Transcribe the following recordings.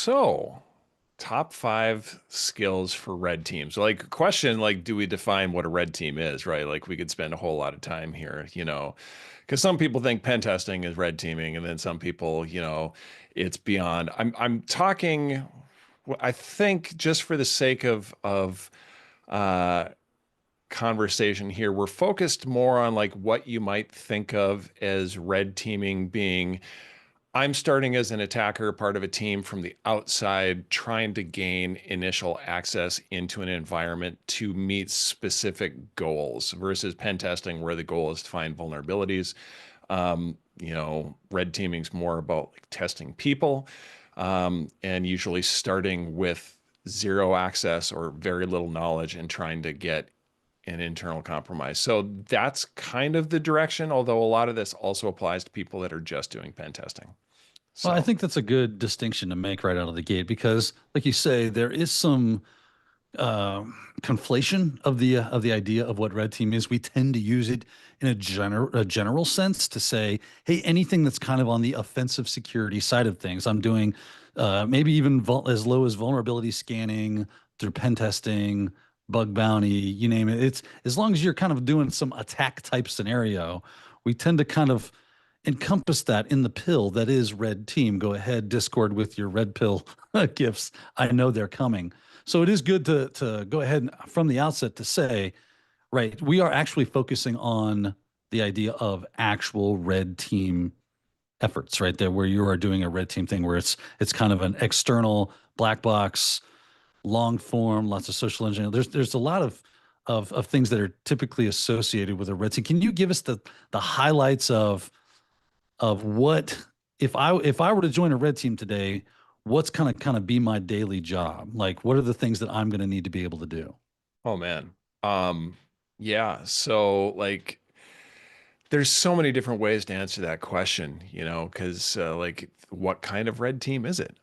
So, top five skills for red teams. Like, question, like, do we define what a red team is, right? Like, we could spend a whole lot of time here, because some people think pen testing is red teaming, and then some people, it's beyond. I'm talking, I think, just for the sake of uh, conversation here, we're focused more on like what you might think of as red teaming being I'm starting as an attacker, part of a team from the outside, trying to gain initial access into an environment to meet specific goals versus pen testing, where the goal is to find vulnerabilities. Red teaming's more about like testing people, and usually starting with zero access or very little knowledge and trying to get an internal compromise. So that's kind of the direction, although a lot of this also applies to people that are just doing pen testing. Well, I So, think that's a good distinction to make right out of the gate because, like you say, there is some conflation of the idea of what red team is. We tend to use it in a general sense to say, hey, anything that's kind of on the offensive security side of things, I'm doing maybe even as low as vulnerability scanning through pen testing, bug bounty, you name it. It's as long as you're kind of doing some attack type scenario, we tend to kind of encompass that in the pill that is red team. Go ahead, Discord, with your red pill gifts. I know they're coming. So it is good to go ahead and from the outset to say, right, we are actually focusing on the idea of actual red team efforts, right there, where you are doing a red team thing where it's kind of an external black box, long form, lots of social engineering. There's a lot of things that are typically associated with a red team. Can you give us the highlights of what if I were to join a red team today, what's kind of be my daily job? Like, what are the things that I'm going to need to be able to do? oh man. Um, yeah. So like there's so many different ways to answer that question, because like what kind of red team is it?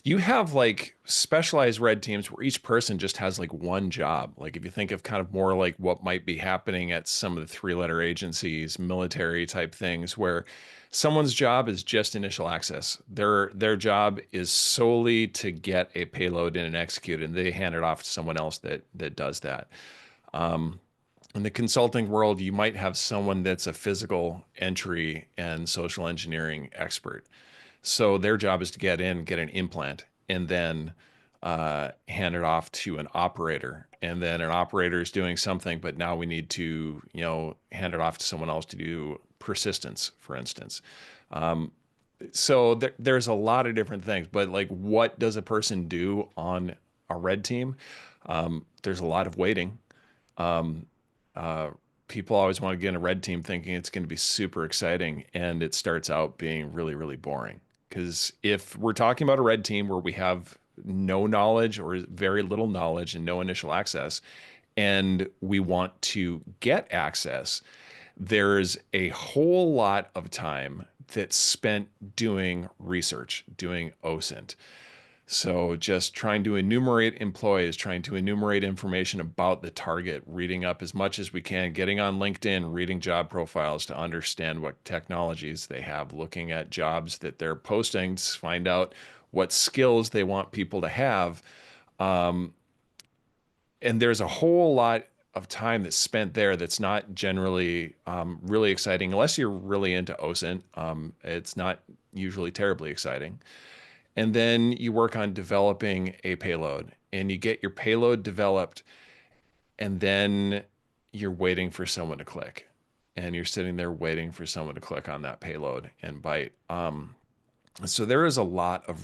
You have like specialized red teams where each person just has like one job. Like if you think of kind of more like what might be happening at some of the three-letter agencies, military type things, where someone's job is just initial access. Their job is solely to get a payload in and execute, and they hand it off to someone else that does that. In the consulting world, you might have someone that's a physical entry and social engineering expert. So their job is to get in, get an implant, and then hand it off to an operator. And then an operator is doing something, but now we need to, hand it off to someone else to do persistence, for instance. Um, so there's a lot of different things, but like, what does a person do on a red team? There's a lot of waiting. Um, uh, People always want to get in a red team thinking it's going to be super exciting, and it starts out being really, really boring. Because if we're talking about a red team where we have no knowledge or very little knowledge and no initial access, and we want to get access, there's a whole lot of time that's spent doing research, doing OSINT. So just trying to enumerate employees, trying to enumerate information about the target, reading up as much as we can, getting on LinkedIn, reading job profiles to understand what technologies they have, looking at jobs that they're posting to find out what skills they want people to have. Um, and there's a whole lot of time that's spent there that's not generally really exciting unless you're really into OSINT. It's not usually terribly exciting. And then you work on developing a payload and you get your payload developed, and then you're waiting for someone to click, and you're sitting there waiting for someone to click on that payload and bite. So there is a lot of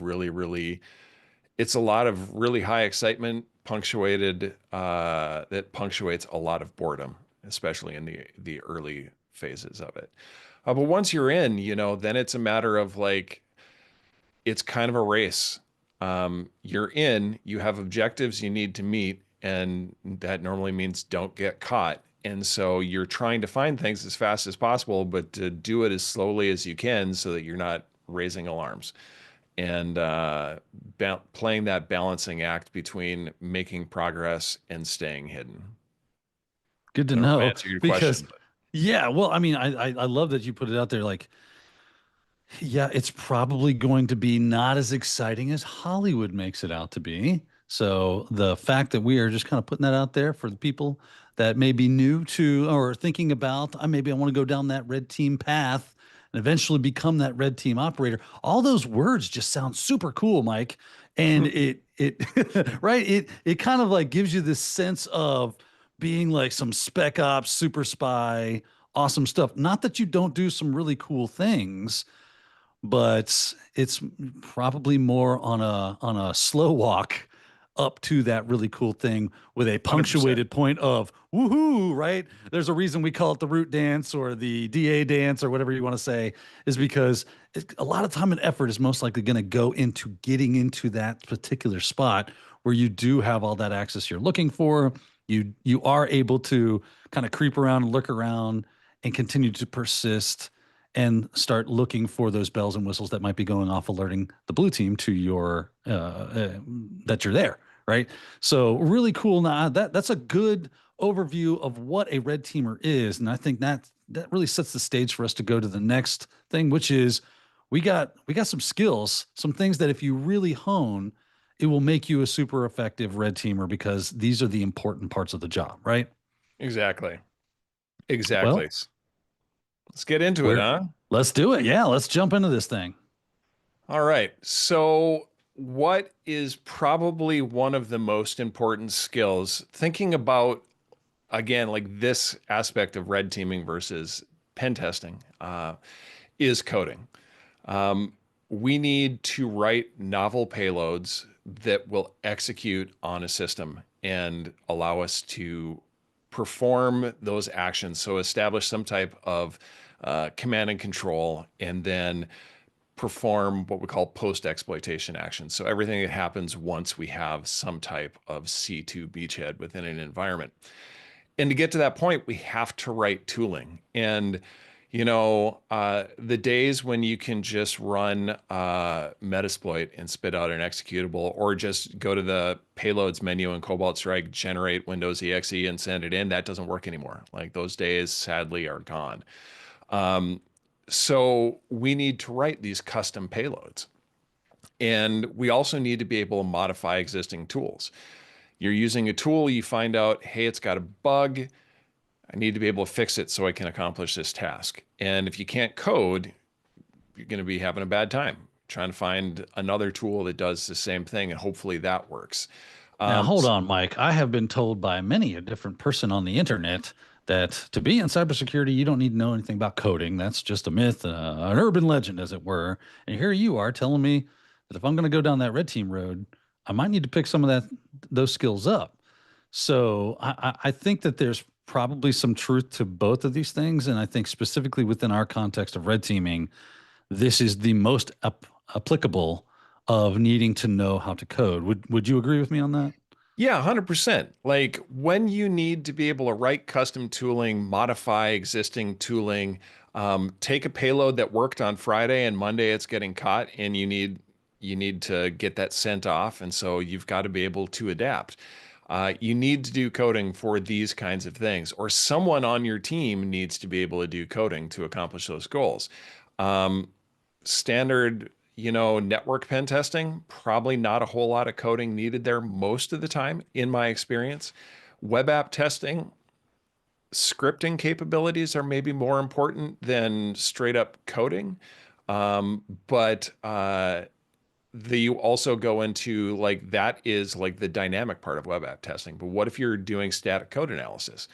it's a lot of really high excitement punctuated, that punctuates a lot of boredom, especially in the early phases of it. But once you're in, then it's a matter of like, it's kind of a race. You're in, you have objectives you need to meet, and that normally means don't get caught. And so you're trying to find things as fast as possible, but to do it as slowly as you can so that you're not raising alarms and playing that balancing act between making progress and staying hidden. Good to I don't know if I know answered your because question, but yeah, well, I mean, I love that you put it out there like Yeah, it's probably going to be not as exciting as Hollywood makes it out to be. So the fact that we are just kind of putting that out there for the people that may be new to or thinking about, maybe I want to go down that red team path and eventually become that red team operator. All those words just sound super cool, Mike. And it right, it kind of like gives you this sense of being like some spec ops, super spy, awesome stuff. Not that you don't do some really cool things, but it's probably more on a slow walk up to that really cool thing with a 100%. punctuated point of woohoo, right? There's a reason we call it the root dance or the DA dance or whatever you want to say, is because a lot of time and effort is most likely going to go into getting into that particular spot where you do have all that access you're looking for. You are able to kind of creep around and look around and continue to persist and start looking for those bells and whistles that might be going off, alerting the blue team to your that you're there, right? So really cool. Now that's a good overview of what a red teamer is, and I think that really sets the stage for us to go to the next thing, which is we got some skills, some things that if you really hone, it will make you a super effective red teamer because these are the important parts of the job, right? Exactly. Exactly. Well, Let's get into it, we're huh? let's do it. Yeah, let's jump into this thing. All right. So, what is probably one of the most important skills, thinking about, again, like this aspect of red teaming versus pen testing, is coding. Um, we need to write novel payloads that will execute on a system and allow us to perform those actions. So, establish some type of command and control, and then perform what we call post exploitation actions. So everything that happens once we have some type of C2 beachhead within an environment. And to get to that point, we have to write tooling. And the days when you can just run Metasploit and spit out an executable, or just go to the payloads menu in Cobalt Strike, generate Windows exe and send it in, that doesn't work anymore. Like those days, sadly, are gone. Um, so we need to write these custom payloads. And we also need to be able to modify existing tools. You're using a tool, you find out, hey, it's got a bug. I need to be able to fix it so I can accomplish this task. And if you can't code, you're going to be having a bad time trying to find another tool that does the same thing, and hopefully that works. Now, Um, hold on, Mike. I have been told by many a different person on the internet that to be in cybersecurity, you don't need to know anything about coding. That's just a myth, an urban legend, as it were. And here you are telling me that if I'm going to go down that red team road, I might need to pick some of those skills up. So I think that there's probably some truth to both of these things. And I think specifically within our context of red teaming, this is the most applicable of needing to know how to code. Would you agree with me on that? Yeah, 100%. Like when you need to be able to write custom tooling, modify existing tooling, take a payload that worked on Friday and Monday it's getting caught, and you need to get that sent off, and so you've got to be able to adapt. You need to do coding for these kinds of things, or someone on your team needs to be able to do coding to accomplish those goals. Um, Standard, network pen testing, probably not a whole lot of coding needed there most of the time, in my experience. Web app testing, scripting capabilities are maybe more important than straight up coding. But you also go into like that is like the dynamic part of web app testing. But what if you're doing static code analysis?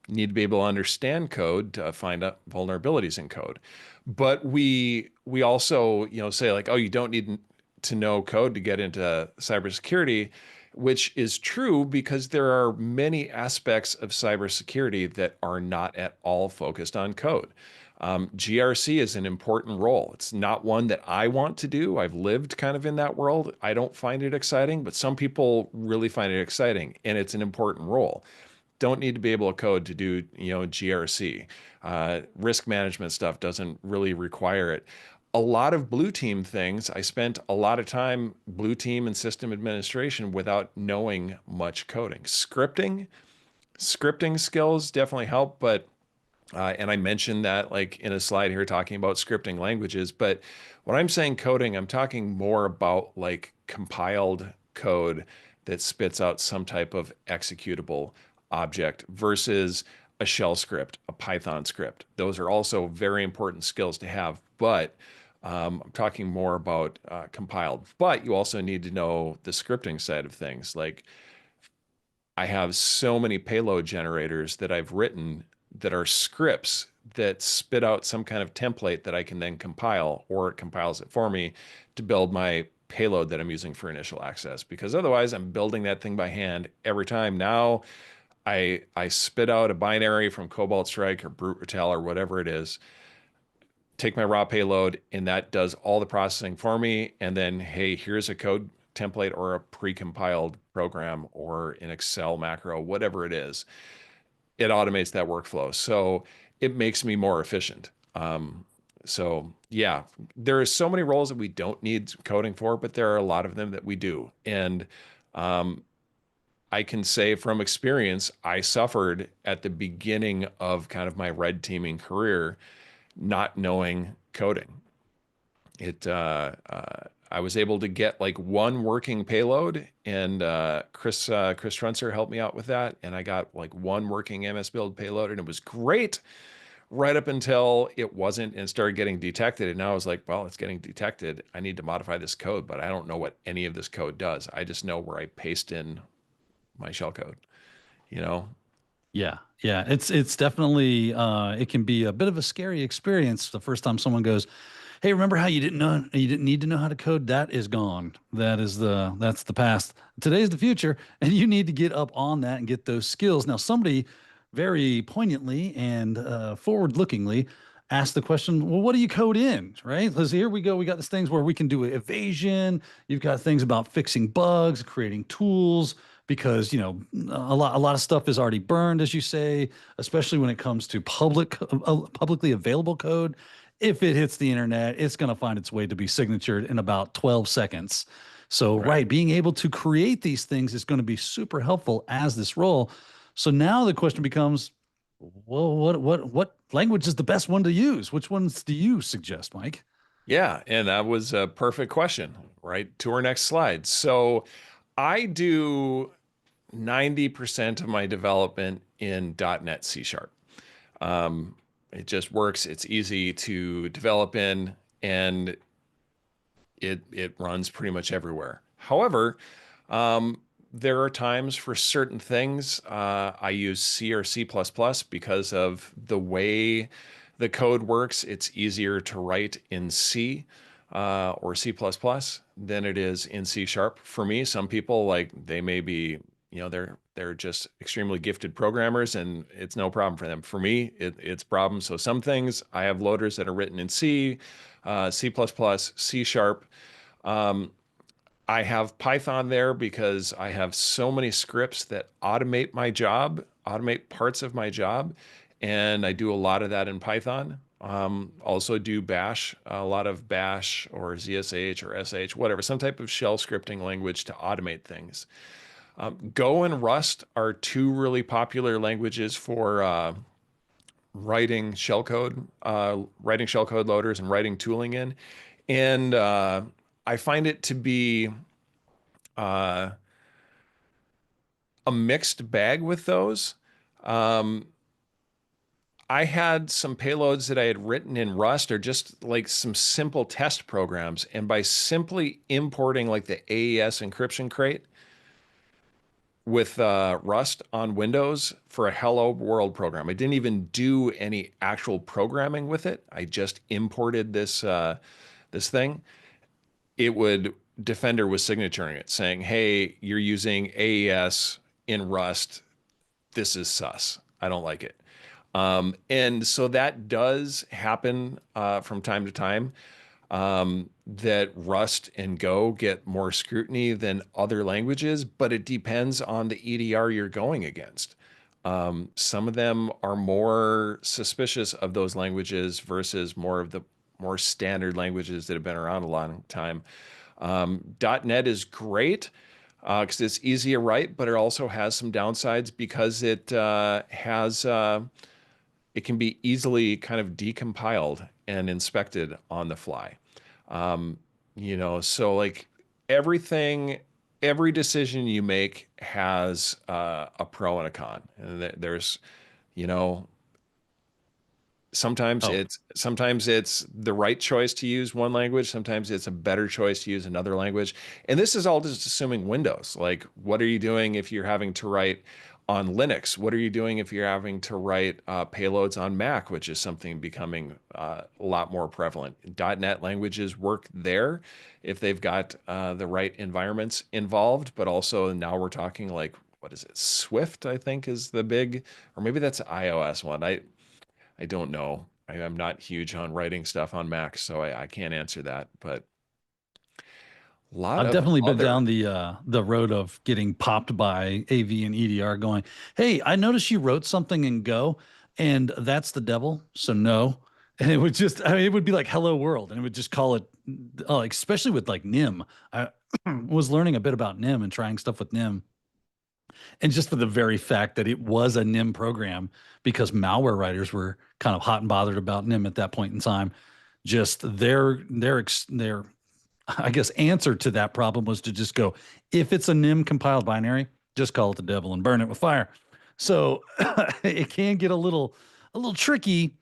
You need to be able to understand code to find out vulnerabilities in code. But we also, say like, oh, you don't need to know code to get into cybersecurity, which is true because there are many aspects of cybersecurity that are not at all focused on code. GRC is an important role. It's not one that I want to do. I've lived kind of in that world. I don't find it exciting, but some people really find it exciting, and it's an important role. Don't need to be able to code to do, GRC. Risk management stuff doesn't really require it. A lot of blue team things, I spent a lot of time blue team and system administration without knowing much coding. Scripting skills definitely help, but And I mentioned that like in a slide here talking about scripting languages, but when I'm saying coding, I'm talking more about like compiled code that spits out some type of executable object versus a shell script, a Python script. Those are also very important skills to have, but I'm talking more about compiled. But you also need to know the scripting side of things. Like I have so many payload generators that I've written that are scripts that spit out some kind of template that I can then compile, or it compiles it for me to build my payload that I'm using for initial access. Because otherwise, I'm building that thing by hand every time. Now, I spit out a binary from Cobalt Strike or Brute Ratel or whatever it is, take my raw payload, and that does all the processing for me. And then, hey, here's a code template or a pre-compiled program or an Excel macro, whatever it is. It automates that workflow. So it makes me more efficient. So yeah, there are so many roles that we don't need coding for, but there are a lot of them that we do. And um, I can say from experience, I suffered at the beginning of kind of my red teaming career, not knowing coding. I was able to get like one working payload, and Chris Trunzer helped me out with that, and I got like one working MS Build payload, and it was great right up until it wasn't and started getting detected. And now I was like, well, it's getting detected. I need to modify this code, but I don't know what any of this code does. I just know where I paste in my shell code, you know? Yeah, yeah, it's definitely it can be a bit of a scary experience the first time someone goes, "Hey, remember how you didn't need to know how to code? That is gone. That's the past. Today's the future, and you need to get up on that and get those skills." Now, somebody very poignantly and forward-lookingly asked the question, "Well, what do you code in?" Right? Because here we go. We got these things where we can do evasion. You've got things about fixing bugs, creating tools, because a lot of stuff is already burned, as you say, especially when it comes to publicly available code. If it hits the internet, it's going to find its way to be signatured in about 12 seconds. So Right. right, being able to create these things is going to be super helpful as this role. So now the question becomes, well, what language is the best one to use? Which ones do you suggest, Mike? Yeah. And that was a perfect question, right? To our next slide. So I do 90% of my development in .NET C Sharp. Um, it just works. It's easy to develop in, and it runs pretty much everywhere. However, um, there are times for certain things I use C or C++ because of the way the code works. It's easier to write in C or C++ than it is in C sharp. For me, some people like they may be, they're just extremely gifted programmers, and it's no problem for them. For me, it's problems. So some things I have loaders that are written in C, C++, C sharp. Um, I have Python there because I have so many scripts that automate my job, automate parts of my job, and I do a lot of that in Python. Also do Bash, a lot of Bash or ZSH or SH, whatever, some type of shell scripting language to automate things. Go and Rust are two really popular languages for writing shellcode loaders and writing tooling in. And I find it to be uh, a mixed bag with those. Um, I had some payloads that I had written in Rust or just like some simple test programs. And by simply importing like the AES encryption crate with Rust on Windows for a Hello World program, I didn't even do any actual programming with it. I just imported this thing. It would Defender was signaturing it, saying, "Hey, you're using AES in Rust. This is sus. I don't like it." And so that does happen from time to time. That Rust and Go get more scrutiny than other languages, but it depends on the EDR you're going against. Some of them are more suspicious of those languages versus more of the more standard languages that have been around a long time. .NET is great because it's easy to write, but it also has some downsides because it has it can be easily kind of decompiled and inspected on the fly. Um, so like everything, every decision you make has a pro and a con, and there's, you know, Oh, sometimes it's the right choice to use one language, sometimes it's a better choice to use another language. And this is all just assuming Windows. Like, what are you doing if you're having to write on Linux? What are you doing if you're having to write payloads on Mac, which is something becoming a lot more prevalent? .NET languages work there if they've got the right environments involved, but also now we're talking like, what is it? Swift, I think, is the big, or maybe that's iOS one. I don't know. I'm not huge on writing stuff on Mac, so I can't answer that. But a lot I've of definitely been other. down the road of getting popped by AV and EDR going, "Hey, I noticed you wrote something in Go and that's the devil, so no." And it would just I mean, it would be like hello world and it would just call it like especially with like NIM. I was learning a bit about NIM and trying stuff with NIM. And just for the very fact that it was a NIM program because malware writers were kind of hot and bothered about NIM at that point in time, just their I guess, answer to that problem was to just go, if it's a NIM compiled binary, just call it the devil and burn it with fire. So it can get a little tricky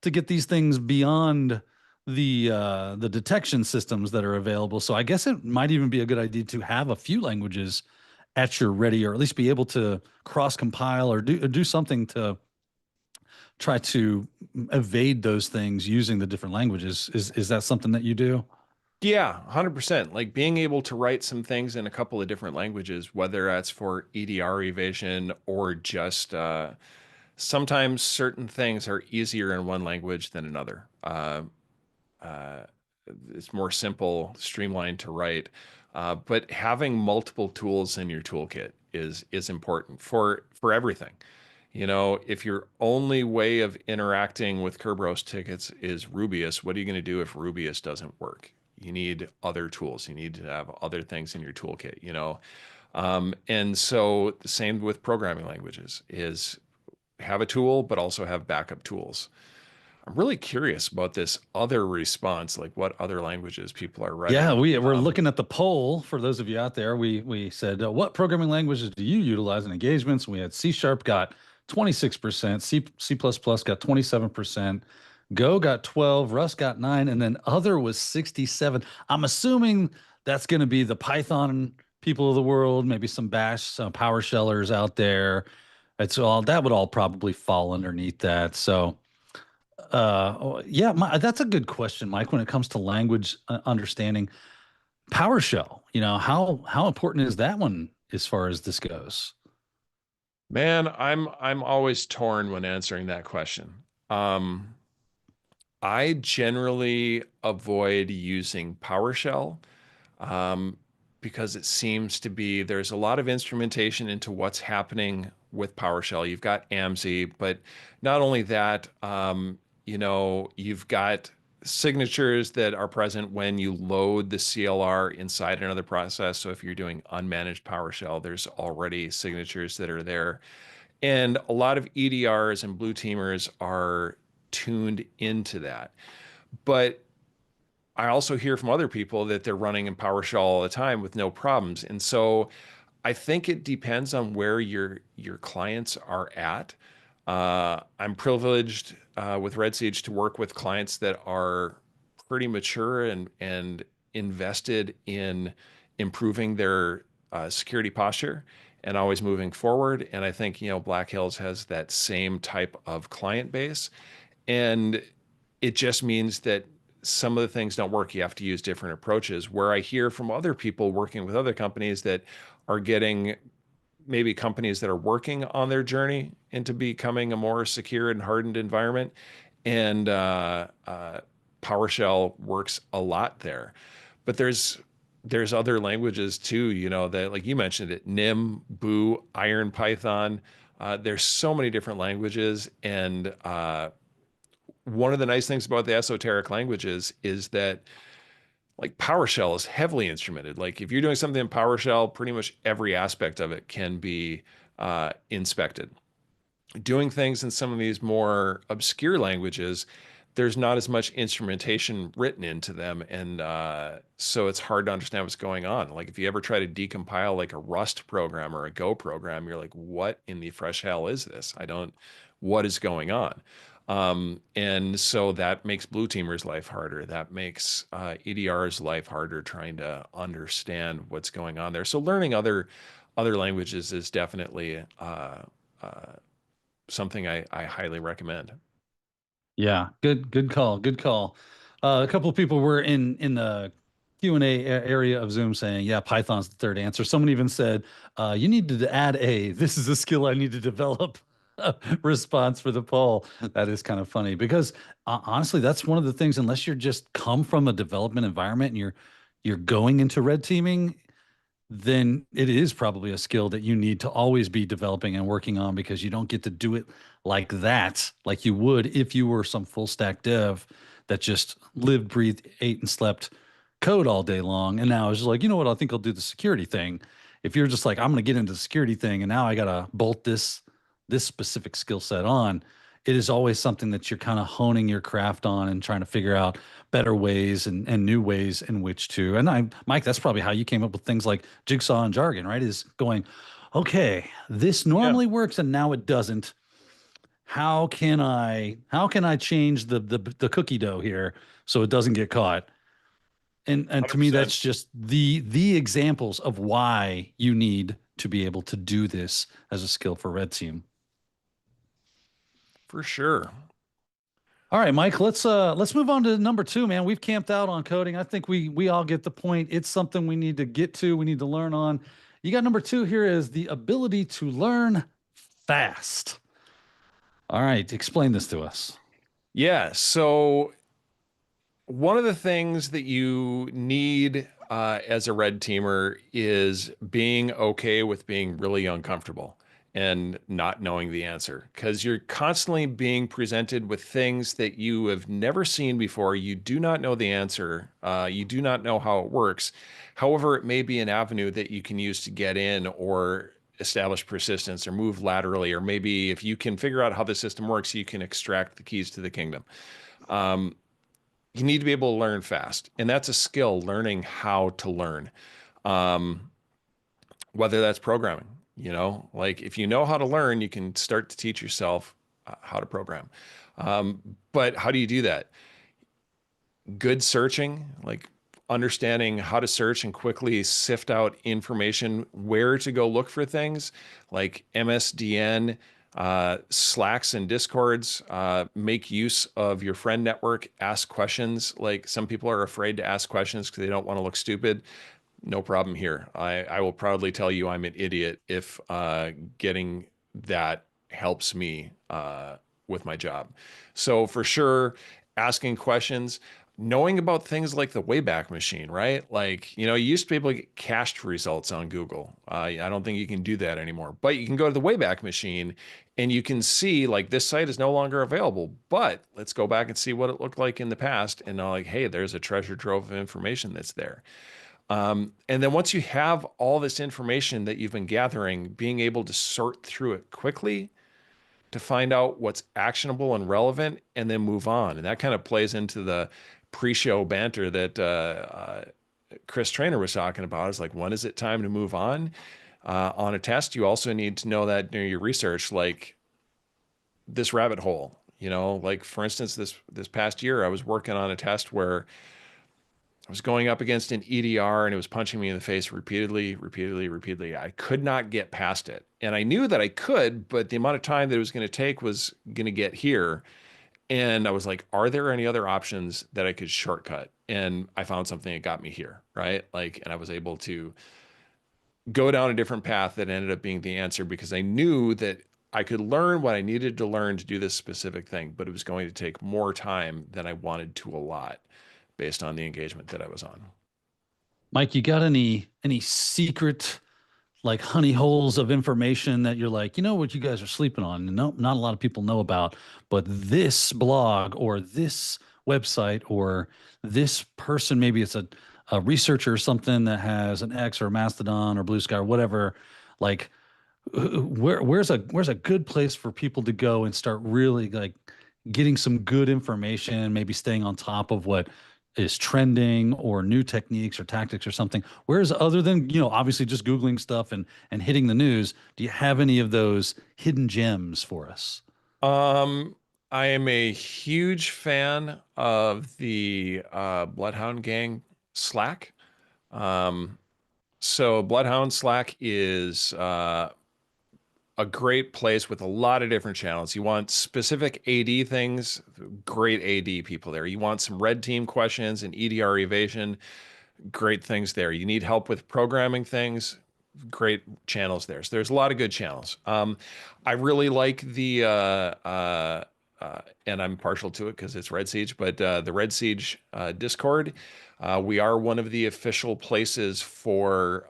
to get these things beyond the detection systems that are available. So I guess it might even be a good idea to have a few languages at your ready, or at least be able to cross compile or do something to try to evade those things using the different languages. Is that something that you do? Yeah, 100%. Like being able to write some things in a couple of different languages, whether that's for EDR evasion or just sometimes certain things are easier in one language than another. Uh, it's more simple, streamlined to write. But having multiple tools in your toolkit is important for everything. If your only way of interacting with Kerberos tickets is Rubius, what are you going to do if Rubius doesn't work? You need other tools. You need to have other things in your toolkit. And so the same with programming languages is have a tool, but also have backup tools. I'm really curious about this other response, like what other languages people are Yeah, writing. we're looking at the poll for those of you out there. We said, what programming languages do you utilize in engagements? We had C Sharp got 26%, C++ got 27%, Go got 12, Rust got 9, and then other was 67. I'm assuming that's going to be the Python people of the world, maybe some Bash, some PowerShellers out there. It's all that would all probably fall underneath that. So yeah, that's a good question, Mike. When it comes to language understanding, PowerShell, how important is that one as far as this goes? Man, I'm always torn when answering that question. Um, I generally avoid using PowerShell um, because it seems to be there's a lot of instrumentation into what's happening with PowerShell. You've got AMSI, but not only that, you've got signatures that are present when you load the CLR inside another process. So if you're doing unmanaged PowerShell, there's already signatures that are there. And a lot of EDRs and blue teamers are tuned into that. But I also hear from other people that they're running in PowerShell all the time with no problems. And so I think it depends on where your clients are at. I'm privileged with Red Siege to work with clients that are pretty mature and invested in improving their security posture and always moving forward. And I think Black Hills has that same type of client base, and it just means that some of the things don't work. You have to use different approaches. Where I hear from other people working with other companies that are getting maybe companies that are working on their journey into becoming a more secure and hardened environment. And PowerShell works a lot there. But there's other languages too, that like you mentioned it, NIM, Boo, Iron Python. There's so many different languages, and one of the nice things about the esoteric languages is that like PowerShell is heavily instrumented. Like if you're doing something in PowerShell, pretty much every aspect of it can be inspected. doing things in some of these more obscure languages, there's not as much instrumentation written into them, and so it's hard to understand what's going on. Like if you ever try to decompile like a Rust program or a Go program, you're like, what in the fresh hell is this? I don't, what is going on? And so that makes blue teamers' life harder. That makes EDR's life harder trying to understand what's going on there. So learning other languages is definitely uh, something I highly recommend. Yeah, good call, good call. A couple of people were in the Q&A area of Zoom saying, yeah, Python's the third answer. Someone even said, you need to add a, this is a skill I need to develop response for the poll. That is kind of funny because honestly, that's one of the things, unless you're just come from a development environment and you're going into red teaming, then it is probably a skill that you need to always be developing and working on because you don't get to do it like that, like you would if you were some full stack dev that just lived, breathed, ate, and slept code all day long. And now it's just like, you know what? I think I'll do the security thing. If you're just like, I'm going to get into the security thing and now I got to bolt this specific skill set on, it is always something that you're kind of honing your craft on and trying to figure out better ways and new ways in which to. And Mike, that's probably how you came up with things like jigsaw and jargon, right? Is going, okay, this Yeah, normally works and now it doesn't. How can I change the cookie dough here so it doesn't get caught? And to me, 100%. that's just the examples of why you need to be able to do this as a skill for red team. For sure. All right, Mike, let's move on to number two, man. We've camped out on coding. I think we all get the point. It's something we need to get to, we need to learn on. You got number two here is the ability to learn fast. All right, explain this to us. Yeah. So one of the things that you need as a red teamer is being okay with being really uncomfortable and not knowing the answer because you're constantly being presented with things that you have never seen before. You do not know the answer. You do not know how it works. However, it may be an avenue that you can use to get in or establish persistence or move laterally, or maybe if you can figure out how the system works, you can extract the keys to the kingdom. Um, you need to be able to learn fast, and that's a skill, learning how to learn. um, Whether that's programming, like if you know how to learn, you can start to teach yourself how to program. But how do you do that? Good searching, like understanding how to search and quickly sift out information, where to go look for things like MSDN, Slacks and Discords. Make use of your friend network, ask questions. Like some people are afraid to ask questions because they don't want to look stupid. No problem here. I will proudly tell you I'm an idiot if getting that helps me with my job. So for sure, asking questions, knowing about things like the Wayback Machine, right? Like, you used to be able to get cached results on Google. I don't think you can do that anymore, but you can go to the Wayback Machine and you can see like this site is no longer available, but let's go back and see what it looked like in the past. And like, hey, there's a treasure trove of information that's there. And then once you have all this information that you've been gathering, being able to sort through it quickly to find out what's actionable and relevant and then move on. And that kind of plays into the pre-show banter that Chris Trainer was talking about. Is like, when is it time to move on a test? You also need to know that during your research, like this rabbit hole, like for instance, this past year, I was working on a test where I was going up against an EDR and it was punching me in the face repeatedly, repeatedly, repeatedly. I could not get past it. And I knew that I could, but the amount of time that it was going to take was going to get here. And I was like, are there any other options that I could shortcut? And I found something that got me here, right? Like, and I was able to go down a different path that ended up being the answer because I knew that I could learn what I needed to learn to do this specific thing, but it was going to take more time than I wanted to allot based on the engagement that I was on. Mike, you got any secret like honey holes of information that you're like, you know what you guys are sleeping on? No, not a lot of people know about, but this blog or this website or this person, maybe it's a researcher or something that has an X or Mastodon or Blue Sky or whatever. Like, Where's a good place for people to go and start really like getting some good information, maybe staying on top of what is trending or new techniques or tactics or something. Whereas other than, obviously just Googling stuff and hitting the news, do you have any of those hidden gems for us? Um, I am a huge fan of the Bloodhound Gang Slack. Um, so Bloodhound Slack is a great place with a lot of different channels. You want specific AD things, great AD people there. You want some red team questions and EDR evasion, great things there. You need help with programming things, great channels there. So there's a lot of good channels. I really like and I'm partial to it because it's Red Siege, but the Red Siege Discord. We are one of the official places for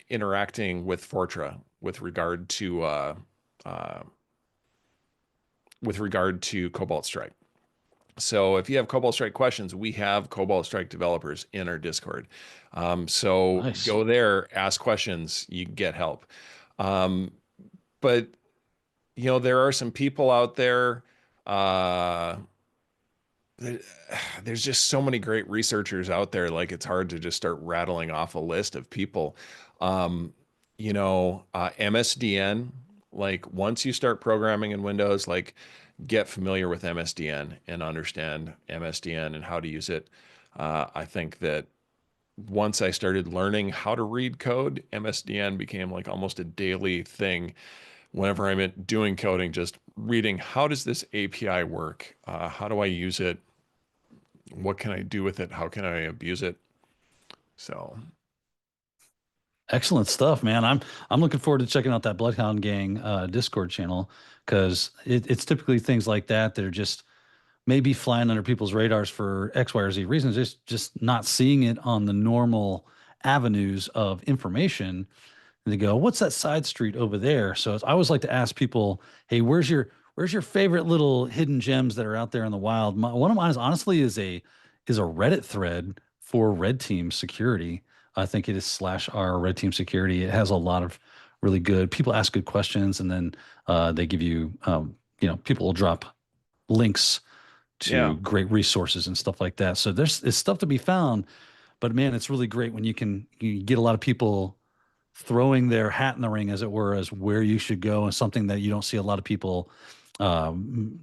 interacting with Fortra uh, with regard to Cobalt Strike. So if you have Cobalt Strike questions, we have Cobalt Strike developers in our Discord. So Nice. go there, ask questions, you get help. Um, but there are some people out there. Uh, that- there's just so many great researchers out there. Like it's hard to just start rattling off a list of people. Um, MSDN. Like once you start programming in Windows, like get familiar with MSDN and understand MSDN and how to use it. I think that once I started learning how to read code, MSDN became like almost a daily thing whenever I'm doing coding, just reading how does this API work? How do I use it? What can I do with it? How can I abuse it? So, Excellent stuff, man. I'm looking forward to checking out that Bloodhound Gang Discord channel because it's typically things like that are just maybe flying under people's radars for X, Y, or Z reasons. Just not seeing it on the normal avenues of information. And they go, "What's that side street over there?" So I always like to ask people, "Hey, where's your favorite little hidden gems that are out there in the wild?" One of mine is honestly is a Reddit thread for Red Team Security. I think it is /r Red Team Security. It has a lot of really good people ask good questions, and then they give you, people will drop links yeah. to great resources and stuff like that. So there's stuff to be found, but man, it's really great when you get a lot of people throwing their hat in the ring, as it were, as where you should go and something that you don't see a lot of people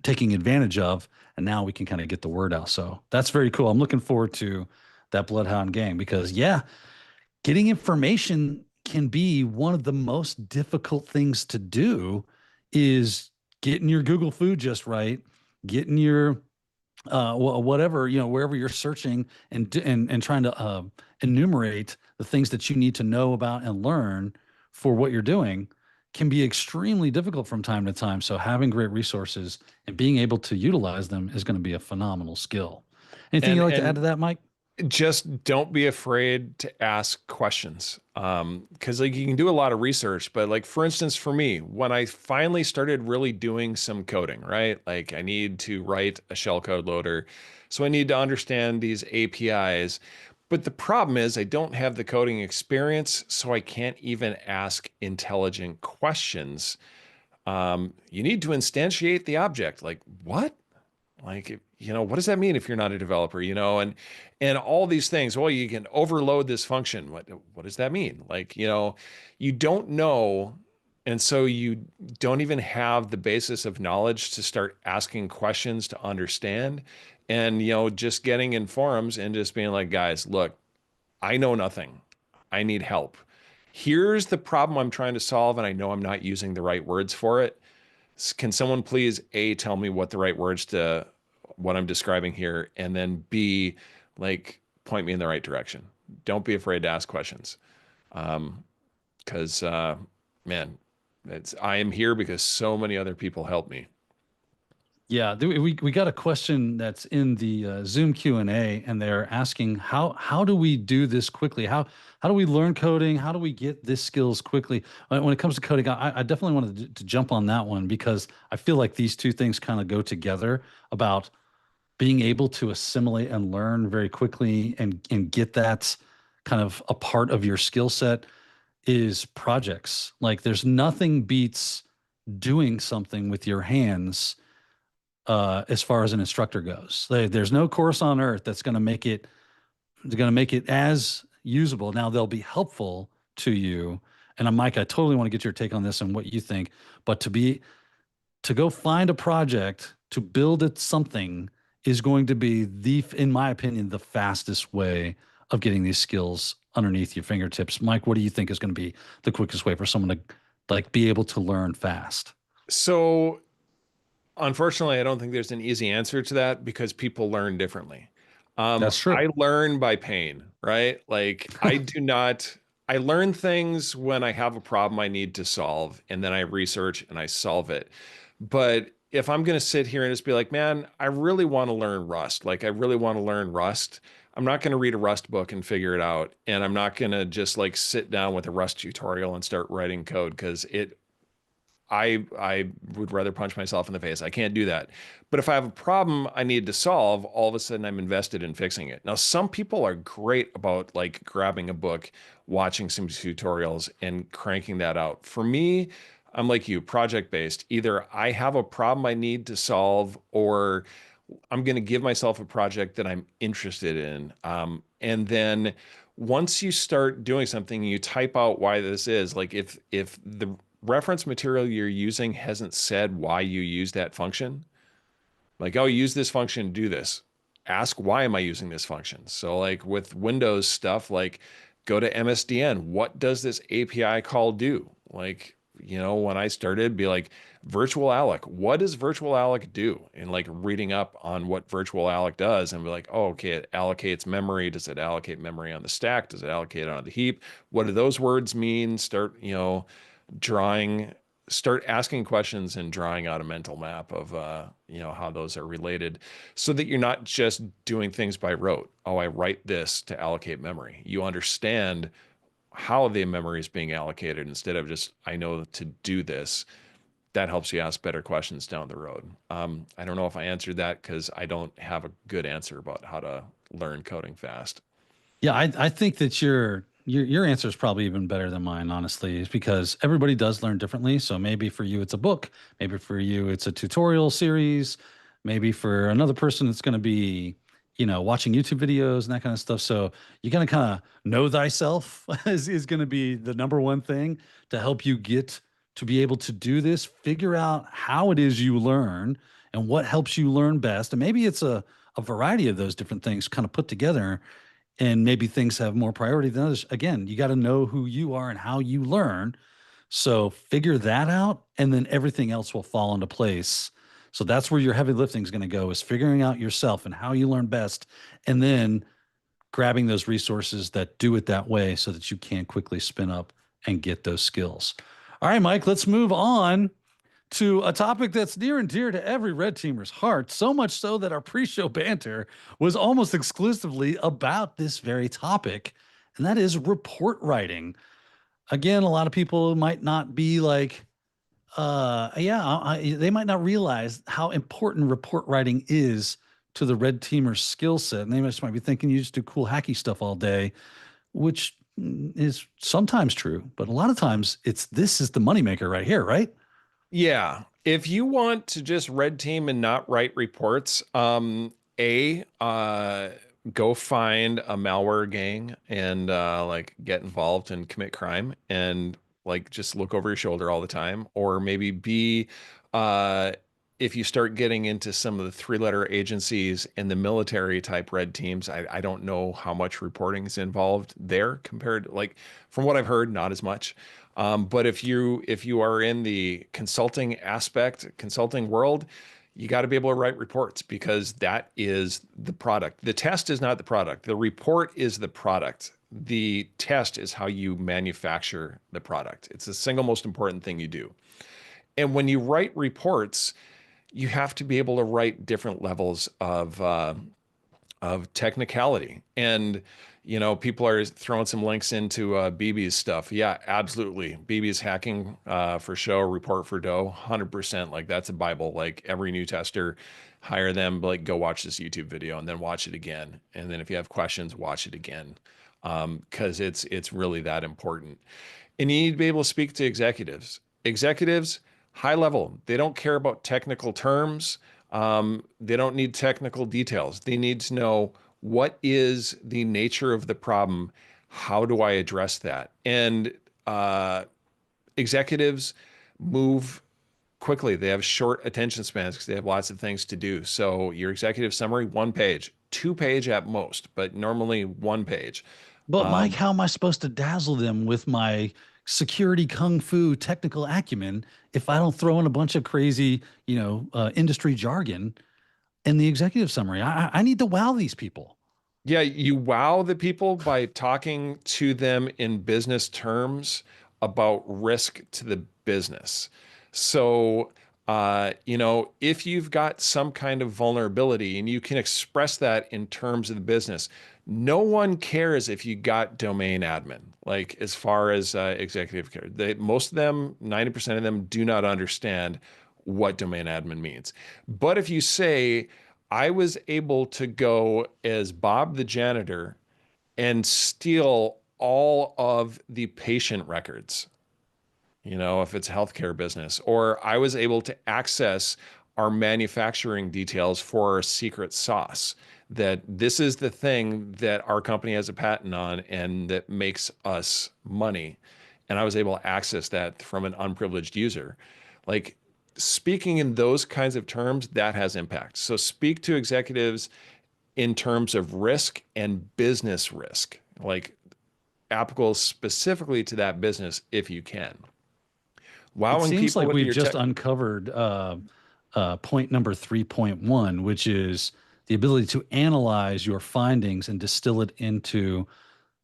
taking advantage of. And now we can kind of get the word out. So that's very cool. I'm looking forward to that Bloodhound Gang because, yeah, getting information can be one of the most difficult things to do is getting your Google food just right, getting your whatever, wherever you're searching and trying to enumerate the things that you need to know about and learn for what you're doing can be extremely difficult from time to time. So having great resources and being able to utilize them is going to be a phenomenal skill. Anything you'd And like to add to and that, Mike? just don't be afraid to ask questions. Because like you can do a lot of research, but like for instance, for me, when I finally started really doing some coding, right? Like I need to write a shellcode loader. So I need to understand these APIs. But the problem is I don't have the coding experience, so I can't even ask intelligent questions. You need to instantiate the object. Like, what? Like, what does that mean if you're not a developer, and all these things, well, you can overload this function. What does that mean? Like, you don't know. And so you don't even have the basis of knowledge to start asking questions to understand. And, just getting in forums and just being like, guys, look, I know nothing. I need help. Here's the problem I'm trying to solve, and I know I'm not using the right words for it. Can someone please A, tell me what the right words to what I'm describing here, and then B, like point me in the right direction. Don't be afraid to ask questions. Because man, I am here because so many other people help me. Yeah, we got a question that's in the Zoom Q&A, and they're asking how do we do this quickly? How do we learn coding? How do we get this skills quickly? When it comes to coding, I definitely wanted to jump on that one because I feel like these two things kind of go together about being able to assimilate and learn very quickly and get that kind of a part of your skill set is projects. Like there's nothing beats doing something with your hands as far as an instructor goes. There's no course on earth that's going to make it as usable. Now they'll be helpful to you. And Mike, I totally want to get your take on this and what you think. But to go find a project to build it something is going to be in my opinion, the fastest way of getting these skills underneath your fingertips. Mike, what do you think is going to be the quickest way for someone to like be able to learn fast? So unfortunately, I don't think there's an easy answer to that because people learn differently. That's true. I learn by pain, right? Like I do not, I learn things when I have a problem I need to solve, and then I research and I solve it. But if I'm going to sit here and just be like, man, I really want to learn Rust, like I really want to learn Rust, I'm not going to read a Rust book and figure it out. And I'm not going to just like sit down with a Rust tutorial and start writing code because I would rather punch myself in the face. I can't do that. But if I have a problem I need to solve, all of a sudden I'm invested in fixing it. Now, some people are great about like grabbing a book, watching some tutorials, and cranking that out. For me, I'm like you, project based. Either I have a problem I need to solve, or I'm going to give myself a project that I'm interested in. And then once you start doing something, you type out why this is. Like if the reference material you're using hasn't said why you use that function, like, oh, use this function to do this. Ask why am I using this function? So like with Windows stuff, like go to MSDN. What does this API call do? Like, when I started, be like, virtual alloc. What does virtual alloc do? And like reading up on what virtual alloc does and be like, oh, okay, it allocates memory. Does it allocate memory on the stack? Does it allocate on the heap? What do those words mean? Drawing Start asking questions and drawing out a mental map of how those are related, so that you're not just doing things by rote. Oh, I write this to allocate memory. You understand how the memory is being allocated instead of just I know to do this. That helps you ask better questions down the road. I don't know if I answered that because I don't have a good answer about how to learn coding fast. Yeah, I think that your answer is probably even better than mine, honestly, is because everybody does learn differently. So maybe for you it's a book, maybe for you it's a tutorial series, maybe for another person it's going to be, watching YouTube videos and that kind of stuff. So you got to kind of know thyself is going to be the number one thing to help you get to be able to do this. Figure out how it is you learn and what helps you learn best, and maybe it's a variety of those different things kind of put together, and maybe things have more priority than others. Again, you got to know who you are and how you learn. So figure that out, and then everything else will fall into place. So that's where your heavy lifting is going to go, is figuring out yourself and how you learn best, and then grabbing those resources that do it that way so that you can quickly spin up and get those skills. All right, Mike, let's move on to a topic that's near and dear to every red teamer's heart, so much so that our pre-show banter was almost exclusively about this very topic, and that is report writing. Again, a lot of people might not be like, they might not realize how important report writing is to the red teamer's skill set, and they just might be thinking you just do cool hacky stuff all day, which is sometimes true, but a lot of times this is the moneymaker right here, right? Yeah. If you want to just red team and not write reports, go find a malware gang and like get involved and commit crime and like just look over your shoulder all the time. Or maybe B, uh, if you start getting into some of the three-letter agencies and the military type red teams, I don't know how much reporting is involved there compared to, like, from what I've heard, not as much. But if you are in the consulting world, you got to be able to write reports because that is the product. The test is not the product. The report is the product. The test is how you manufacture the product. It's the single most important thing you do. And when you write reports, you have to be able to write different levels of technicality. And people are throwing some links into BB's stuff. Yeah, absolutely. BB's hacking for show, report for dough, 100%. Like that's a Bible. Like every new tester, hire them, like go watch this YouTube video and then watch it again. And then if you have questions, watch it again. Because it's really that important. And you need to be able to speak to executives. Executives, high level, they don't care about technical terms. They don't need technical details. They need to know what is the nature of the problem. How do I address that? And uh, executives move quickly. They have short attention spans because they have lots of things to do. So your executive summary, 1 page, 2 page at most, but normally 1 page. But Mike, Um, how am I supposed to dazzle them with my security kung fu technical acumen if I don't throw in a bunch of crazy, industry jargon in the executive summary? I need to wow these people. Yeah, you wow the people by talking to them in business terms about risk to the business. So, if you've got some kind of vulnerability and you can express that in terms of the business, no one cares if you got domain admin. Like as far as executive care, most of them, 90% of them, do not understand what domain admin means. But if you say, I was able to go as Bob the janitor and steal all of the patient records, if it's a healthcare business, or I was able to access our manufacturing details for our secret sauce, that this is the thing that our company has a patent on and that makes us money. And I was able to access that from an unprivileged user. Like speaking in those kinds of terms, that has impact. So speak to executives in terms of risk and business risk, like applicable specifically to that business if you can. It Wowing seems people like with we've your just tech. uncovered point number 3.1, which is the ability to analyze your findings and distill it into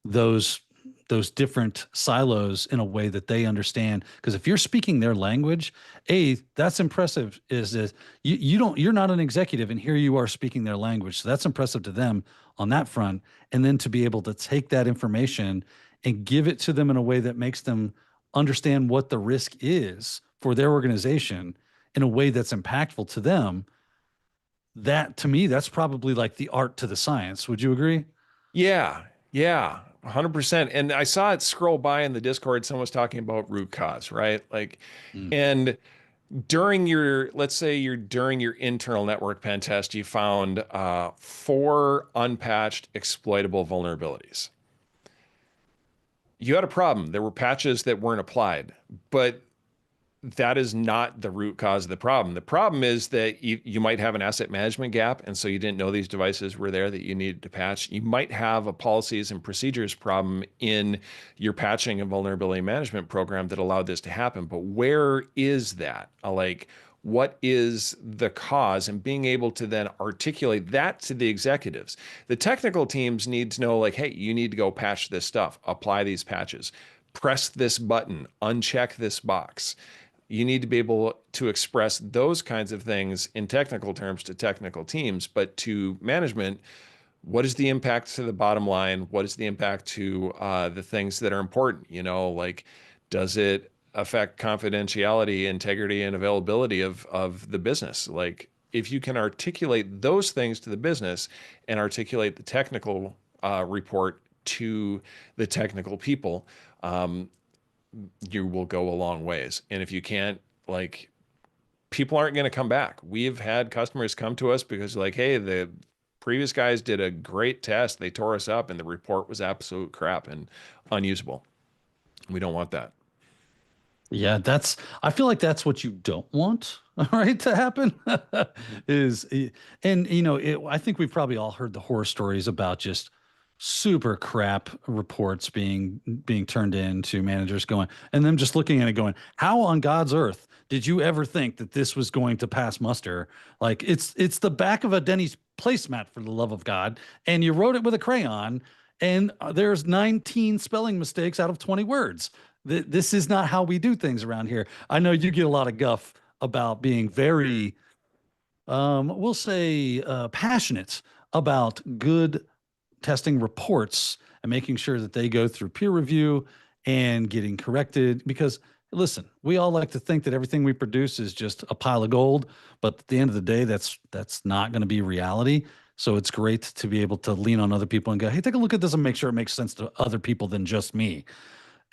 those those different silos in a way that they understand. Because if you're speaking their language, that's impressive. Is that you're not an executive, and here you are speaking their language. So that's impressive to them on that front. And then to be able to take that information and give it to them in a way that makes them understand what the risk is for their organization in a way that's impactful to them. That to me, that's probably like the art to the science. Would you agree? Yeah, yeah, 100%. And I saw it scroll by in the Discord. Someone was talking about root cause, right? Like, Mm. and let's say you're during your internal network pen test, you found four unpatched exploitable vulnerabilities. You had a problem. There were patches that weren't applied, but that is not the root cause of the problem. The problem is that you might have an asset management gap, and so you didn't know these devices were there that you needed to patch. You might have a policies and procedures problem in your patching and vulnerability management program that allowed this to happen. But where is that? Like, what is the cause? And being able to then articulate that to the executives. The technical teams need to know, like, hey, you need to go patch this stuff, apply these patches, press this button, uncheck this box. You need to be able to express those kinds of things in technical terms to technical teams, but to management, what is the impact to the bottom line? What is the impact to the things that are important? Like, does it affect confidentiality, integrity, and availability of the business? Like, if you can articulate those things to the business and articulate the technical report to the technical people, you will go a long ways. And if you can't, like, people aren't going to come back. We've had customers come to us because, like, hey, the previous guys did a great test. They tore us up, and the report was absolute crap and unusable. We don't want that. Yeah, I feel like that's what you don't want, all right, to happen is, and I think we've probably all heard the horror stories about just super crap reports being turned in to managers going, and them just looking at it going, how on God's earth did you ever think that this was going to pass muster? Like it's the back of a Denny's placemat for the love of God, and you wrote it with a crayon, and there's 19 spelling mistakes out of 20 words. This is not how we do things around here. I know you get a lot of guff about being very, we'll say, passionate about good testing reports and making sure that they go through peer review and getting corrected. Because listen, we all like to think that everything we produce is just a pile of gold, but at the end of the day, that's not going to be reality. So it's great to be able to lean on other people and go, hey, take a look at this and make sure it makes sense to other people than just me.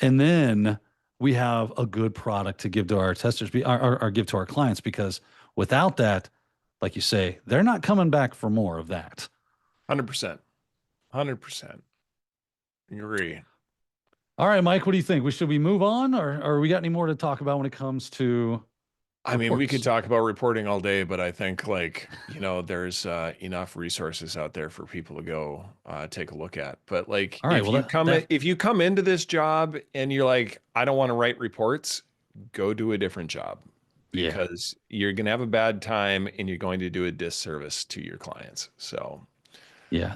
And then we have a good product to give to our testers, or give to our clients, because without that, like you say, they're not coming back for more of that. 100%. 100%. Agree. All right, Mike, what do you think? Should we move on, or we got any more to talk about when it comes to I mean, we could reports? talk about reporting all day, but I think like, there's enough resources out there for people to go take a look at. But like All right, well if you come into this job and you're like, I don't want to write reports, go do a different job yeah. because you're going to have a bad time and you're going to do a disservice to your clients. So Yeah.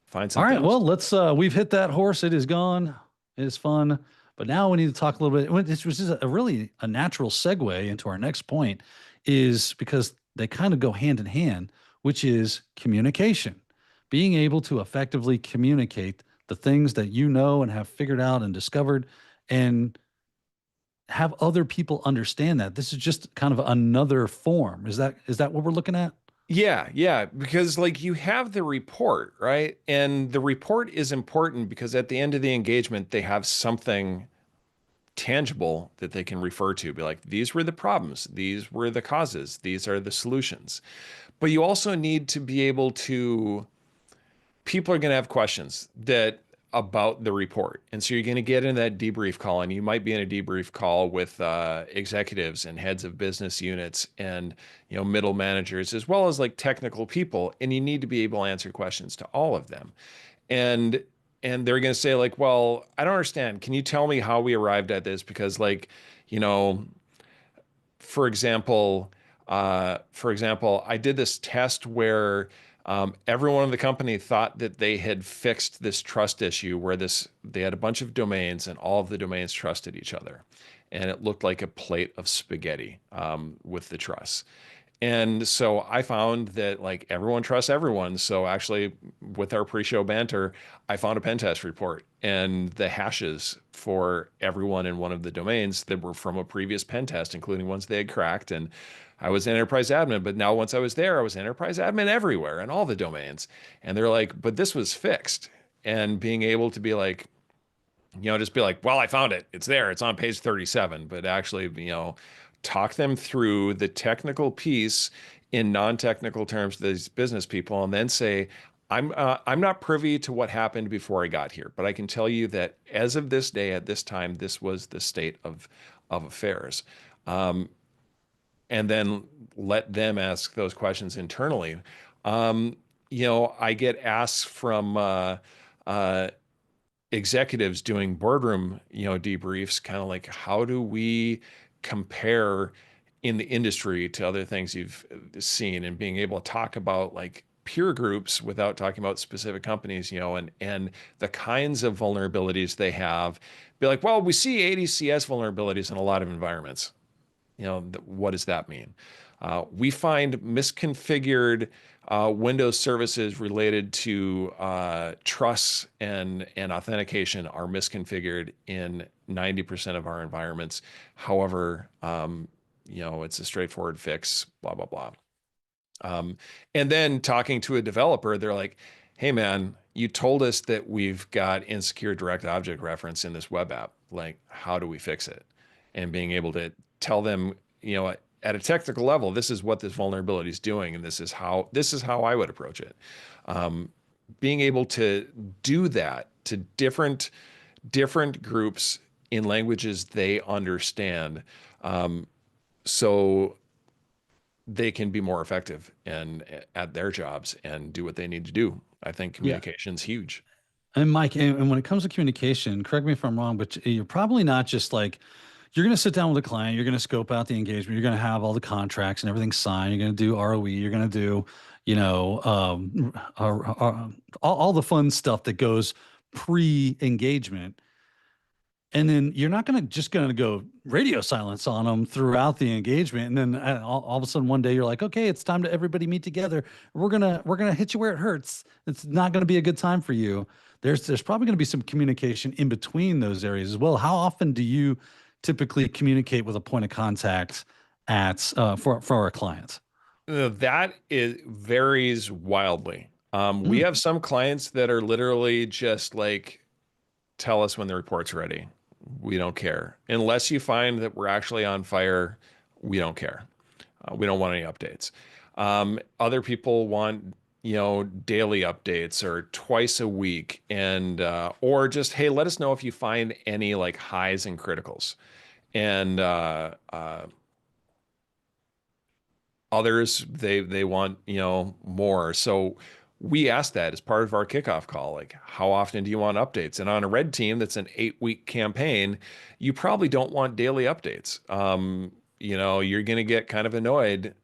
find All something right. else Well, to do. we've hit that horse. It is gone. It is fun. But now we need to talk a little bit. This was just a really a natural segue into our next point, is because they kind of go hand in hand, which is communication. Being able to effectively communicate the things that you know and have figured out and discovered, and have other people understand that. This is just kind of another form. Is that what we're looking at? Yeah, yeah, because like you have the report, right? And the report is important because at the end of the engagement, they have something tangible that they can refer to. Be like, these were the problems, these were the causes, these are the solutions. But you also need to be able to, people are going to have questions that about the report. And so you're going to get in that debrief call, and you might be in a debrief call with executives and heads of business units and middle managers as well as like technical people, and you need to be able to answer questions to all of them. And they're going to say like, well, I don't understand. Can you tell me how we arrived at this? Because like, you know, for example, I did this test where everyone in the company thought that they had fixed this trust issue where they had a bunch of domains and all of the domains trusted each other, and it looked like a plate of spaghetti with the trusts. And so I found that like everyone trusts everyone. So actually, with our pre-show banter, I found a pen test report and the hashes for everyone in one of the domains that were from a previous pen test, including ones they had cracked. And I was enterprise admin, but now once I was there, I was enterprise admin everywhere in all the domains. And they're like, but this was fixed. And being able to be like, just be like, well, I found it. It's there. It's on page 37. But actually, talk them through the technical piece in non-technical terms to these business people, and then say, I'm not privy to what happened before I got here, but I can tell you that as of this day, at this time, this was the state of affairs. Um, and then let them ask those questions internally. Um, I get asks from uh, executives doing boardroom, debriefs, kind of like, how do we compare in the industry to other things you've seen, and being able to talk about like peer groups without talking about specific companies, and the kinds of vulnerabilities they have. Be like, well, we see ADCS vulnerabilities in a lot of environments. What does that mean? We find misconfigured Windows services related to trusts and authentication are misconfigured in 90% of our environments. However, it's a straightforward fix, blah, blah, blah. Um, and then talking to a developer, they're like, hey, man, you told us that we've got insecure direct object reference in this web app. Like, how do we fix it? And being able to tell them, at a technical level, this is what this vulnerability is doing, and this is how I would approach it. Um, Being able to do that to different groups in languages they understand, so they can be more effective and at their jobs and do what they need to do. I think Yeah. communication's huge. And Mike, and when it comes to communication, correct me if I'm wrong, but you're probably not just like, you're going to sit down with a client, you're going to scope out the engagement, you're going to have all the contracts and everything signed, you're going to do ROE, you're going to do, all the fun stuff that goes pre-engagement. And then you're not going to just going to go radio silence on them throughout the engagement. And then all of a sudden one day you're like, okay, it's time to everybody meet together. We're gonna hit you where it hurts. It's not going to be a good time for you. There's probably going to be some communication in between those areas as well. How often do you typically communicate with a point of contact at for our clients? That is varies wildly. We Mm, have some clients that are literally just like, tell us when the report's ready. We don't care. Unless you find that we're actually on fire, we don't care. We don't want any updates. Other people want, daily updates or twice a week, and or just, hey, let us know if you find any like highs and criticals. And others, they want, more. So we asked that as part of our kickoff call, like, how often do you want updates? And on a red team that's an 8-week campaign, you probably don't want daily updates. You're going to get kind of annoyed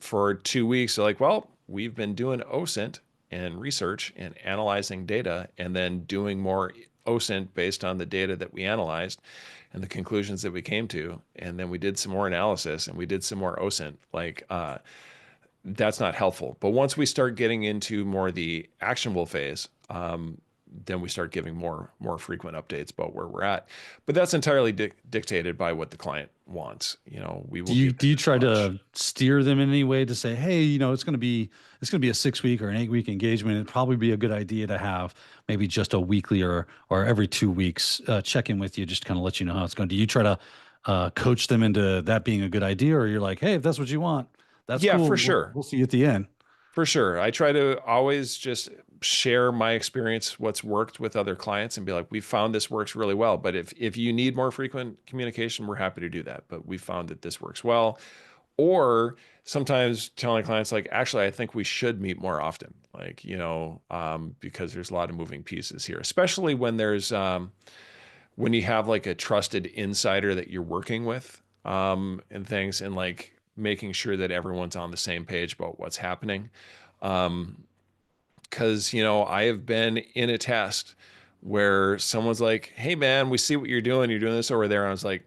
for 2 weeks. They're like, well, we've been doing OSINT and research and analyzing data and then doing more OSINT based on the data that we analyzed and the conclusions that we came to. And then we did some more analysis and we did some more OSINT. Like, that's not helpful. But once we start getting into more the actionable phase, then we start giving more frequent updates about where we're at. But that's entirely dictated by what the client wants. We will give Do them you as try much. to steer them in any way to say, hey, it's going to be a 6 week or an 8 week engagement. It'd probably be a good idea to have maybe just a weekly or every 2 weeks check in with you, just to kind of let you know how it's going. Do you try to coach them into that being a good idea, or you're like, hey, if that's what you want, that's Yeah, cool. for We'll sure. we'll see you at the end. For sure. I try to always just share my experience, what's worked with other clients, and be like, we found this works really well. But if you need more frequent communication, we're happy to do that. But we found that this works well. Or sometimes telling clients like, actually, I think we should meet more often. Like, because there's a lot of moving pieces here, especially when you have like a trusted insider that you're working with, and things, and like making sure that everyone's on the same page about what's happening. Um, because I have been in a test where someone's like, "Hey man, we see what you're doing. You're doing this over there." And I was like,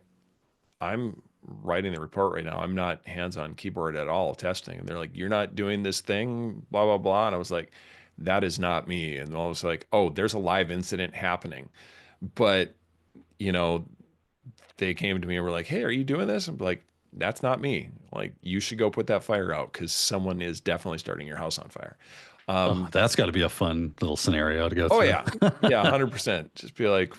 "I'm writing the report right now. I'm not hands-on keyboard at all testing." And they're like, "You're not doing this thing, blah blah blah." And I was like, "That is not me." And I was like, "Oh, there's a live incident happening." But you know, they came to me and were like, "Hey, are you doing this?" I'm like, "That's not me. Like, you should go put that fire out because someone is definitely starting your house on fire." Oh, Um, that's got to be a fun little scenario to go oh through. yeah, yeah, 100%. Just be like,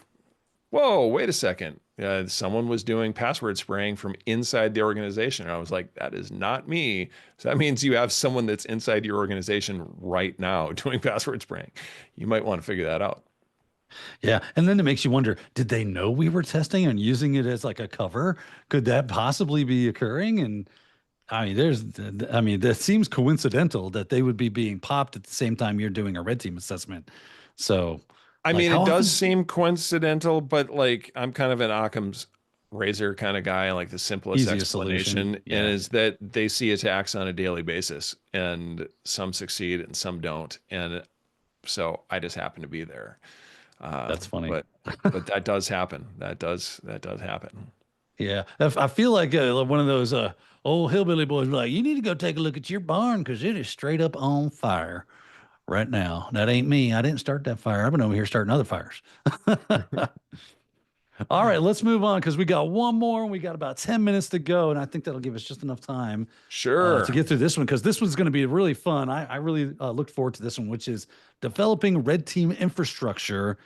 "Whoa, wait a second. Someone was doing password spraying from inside the organization." And I was like, "That is not me." So that means you have someone that's inside your organization right now doing password spraying. You might want to figure that out. Yeah. And then it makes you wonder, did they know we were testing and using it as like a cover? Could that possibly be occurring? And I mean, that seems coincidental that they would be being popped at the same time you're doing a red team assessment. So, I like, mean, how it does often? seem coincidental, but like I'm kind of an Occam's razor kind of guy, like the simplest Easiest solution. explanation, and Yeah, is that they see attacks on a daily basis, and some succeed and some don't, and so I just happen to be there. that's funny. But that does happen. That does happen. Yeah. I feel like one of those old hillbilly boys, like, you need to go take a look at your barn because it is straight up on fire right now. That ain't me. I didn't start that fire. I've been over here starting other fires. All right, let's move on because we got one more and we got about 10 minutes to go. And I think that'll give us just enough time to Sure. get through this one because this one's going to be really fun. I really look forward to this one, which is developing red team infrastructure.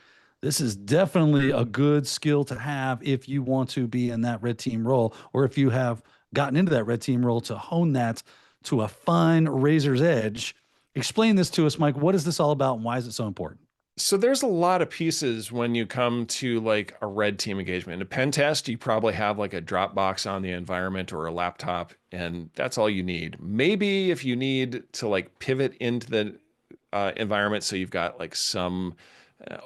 This is definitely a good skill to have if you want to be in that red team role or if you have gotten into that red team role to hone that to a fine razor's edge. Explain this to us, Mike. What is this all about and why is it so important? So there's a lot of pieces when you come to like a red team engagement. In a pen test, you probably have like a Dropbox on the environment or a laptop, and that's all you need. Maybe if you need to like pivot into the environment, so you've got like some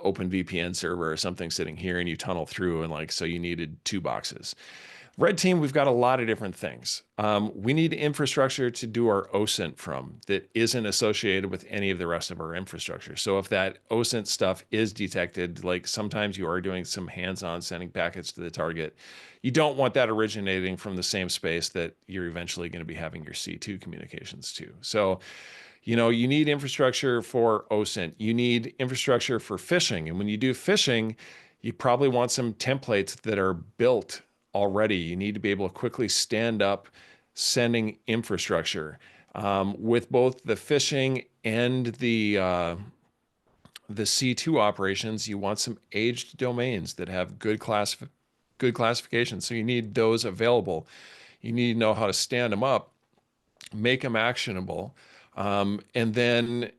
open VPN server or something sitting here, and you tunnel through, and like so you needed two boxes. Red team, we've got a lot of different things. We need infrastructure to do our OSINT from that isn't associated with any of the rest of our infrastructure. So if that OSINT stuff is detected, like sometimes you are doing some hands-on sending packets to the target, you don't want that originating from the same space that you're eventually going to be having your C2 communications to. So, you need infrastructure for OSINT. You need infrastructure for phishing. And when you do phishing, you probably want some templates that are built already. You need to be able to quickly stand up sending infrastructure with both the phishing and The C2 operations, you want some aged domains that have good classification. So you need those available. You need to know how to stand them up, make them actionable, and then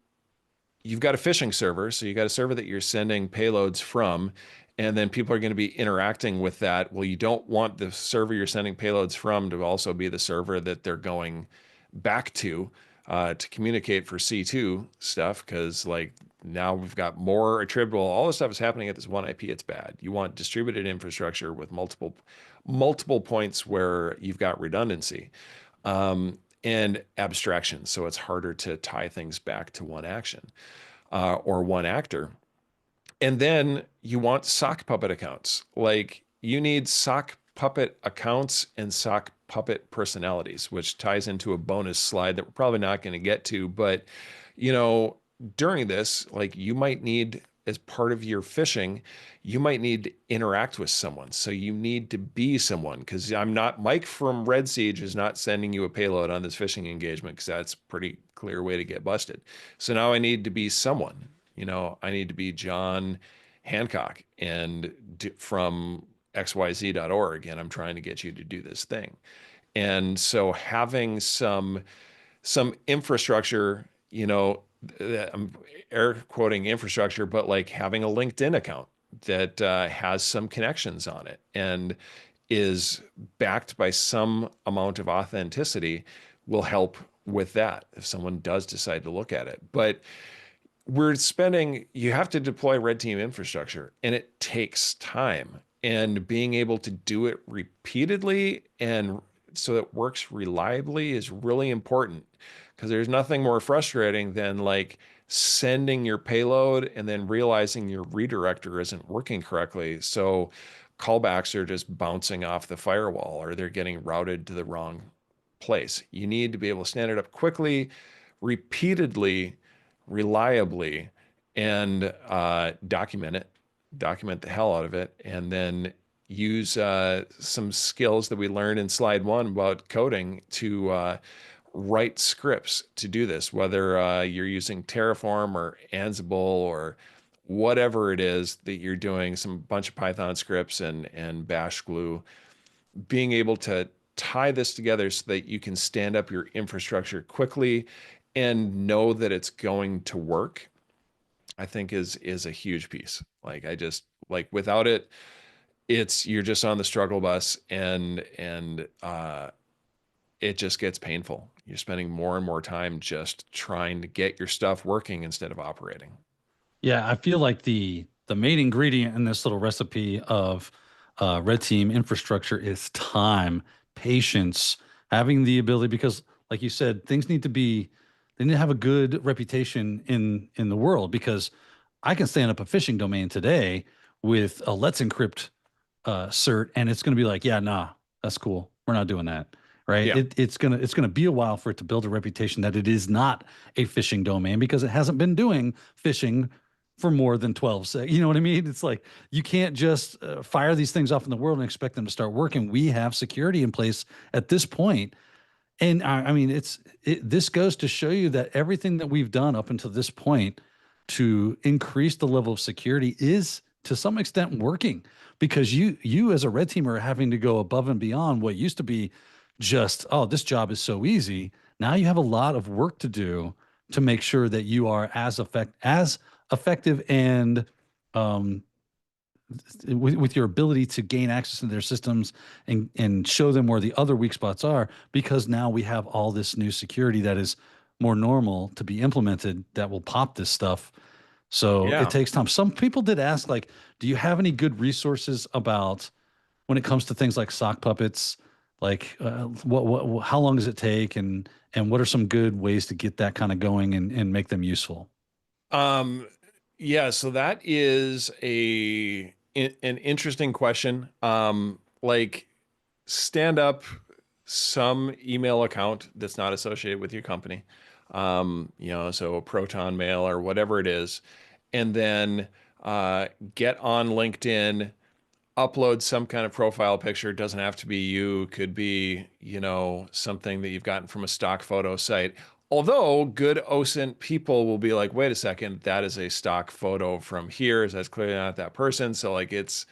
you've got a phishing server, so you got a server that you're sending payloads from, and then people are going to be interacting with that. Well, you don't want the server you're sending payloads from to also be the server that they're going back to communicate for C2 stuff, because like now we've got more attributable. All this stuff is happening at this one IP. It's bad. You want distributed infrastructure with multiple points where you've got redundancy and abstraction, so it's harder to tie things back to one action or one actor. And then you want sock puppet accounts. Like you need sock puppet accounts and sock puppet personalities, which ties into a bonus slide that we're probably not going to get to. But, you know, during this, like you might need, as part of your phishing, you might need to interact with someone. So you need to be someone, because I'm not, Mike from Red Siege is not sending you a payload on this phishing engagement, because that's a pretty clear way to get busted. So now I need to be someone. You know, I need to be John Hancock and from xyz.org, and I'm trying to get you to do this thing. And so having some infrastructure, you know, I'm air quoting infrastructure, but like having a LinkedIn account that has some connections on it and is backed by some amount of authenticity will help with that if someone does decide to look at it. But you have to deploy red team infrastructure, and it takes time. And being able to do it repeatedly and so it works reliably is really important, because there's nothing more frustrating than like sending your payload and then realizing your redirector isn't working correctly. So callbacks are just bouncing off the firewall or they're getting routed to the wrong place. You need to be able to stand it up quickly, repeatedly, reliably, and document the hell out of it, and then use some skills that we learned in slide one about coding to write scripts to do this, whether you're using Terraform or Ansible or whatever it is that you're doing, some bunch of Python scripts and Bash glue, being able to tie this together so that you can stand up your infrastructure quickly and know that it's going to work, I think is a huge piece. Like I just like without it, it's you're just on the struggle bus, and it just gets painful. You're spending more and more time just trying to get your stuff working instead of operating. Yeah, I feel like the main ingredient in this little recipe of red team infrastructure is time, patience, having the ability, because like you said, things need to be they need to have a good reputation in the world, because I can stand up a phishing domain today with a Let's Encrypt cert, and it's going to be like, yeah, nah, that's cool. We're not doing that. Right. Yeah. It's gonna be a while for it to build a reputation that it is not a phishing domain, because it hasn't been doing phishing for more than 12 seconds. You know what I mean? It's like you can't just fire these things off in the world and expect them to start working. We have security in place at this point. And I mean, this goes to show you that everything that we've done up until this point to increase the level of security is to some extent working, because you as a red teamer are having to go above and beyond what used to be just, oh, this job is so easy. Now you have a lot of work to do to make sure that you are as effective and um, with your ability to gain access to their systems and show them where the other weak spots are, because now we have all this new security that is more normal to be implemented that will pop this stuff. So it Yeah. takes time. Some people did ask, like, do you have any good resources about when it comes to things like sock puppets? Like, how long does it take, and what are some good ways to get that kind of going and make them useful? Um, yeah, so that is an interesting question. Like stand up some email account that's not associated with your company. You know, so a Proton Mail or whatever it is, and then get on LinkedIn, upload some kind of profile picture. It doesn't have to be you, could be, you know, something that you've gotten from a stock photo site. Although good OSINT people will be like, wait a second, that is a stock photo from here. So that's clearly not that person. So like it's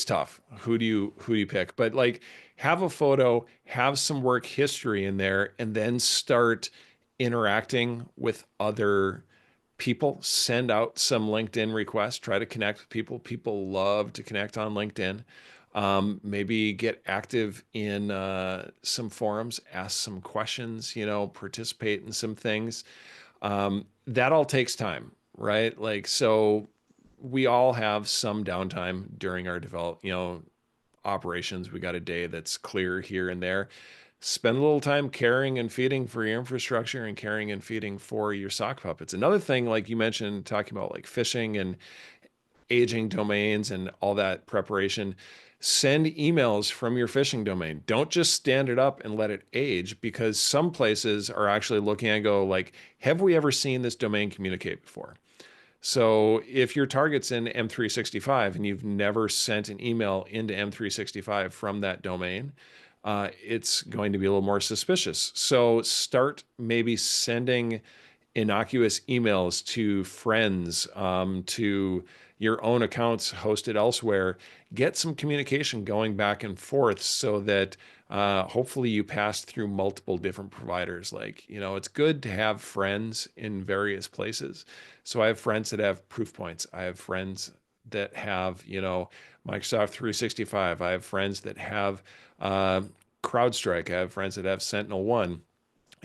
tough. Who do you pick? But like have a photo, have some work history in there, and then start interacting with other people. Send out some LinkedIn requests. Try to connect with people. People love to connect on LinkedIn. Maybe get active in some forums, ask some questions, participate in some things. That all takes time, right? Like, so we all have some downtime during our operations. We got a day that's clear here and there. Spend a little time caring and feeding for your infrastructure and caring and feeding for your sock puppets. Another thing, like you mentioned, talking about like phishing and aging domains and all that preparation, send emails from your phishing domain. Don't just stand it up and let it age, because some places are actually looking and go like, have we ever seen this domain communicate before? So if your target's in M365 and you've never sent an email into M365 from that domain, it's going to be a little more suspicious. So start maybe sending innocuous emails to friends, to your own accounts hosted elsewhere. Get some communication going back and forth so that hopefully you pass through multiple different providers. Like, it's good to have friends in various places. So I have friends that have proof points. I have friends that have, Microsoft 365. I have friends that have uh, CrowdStrike. I have friends that have Sentinel One.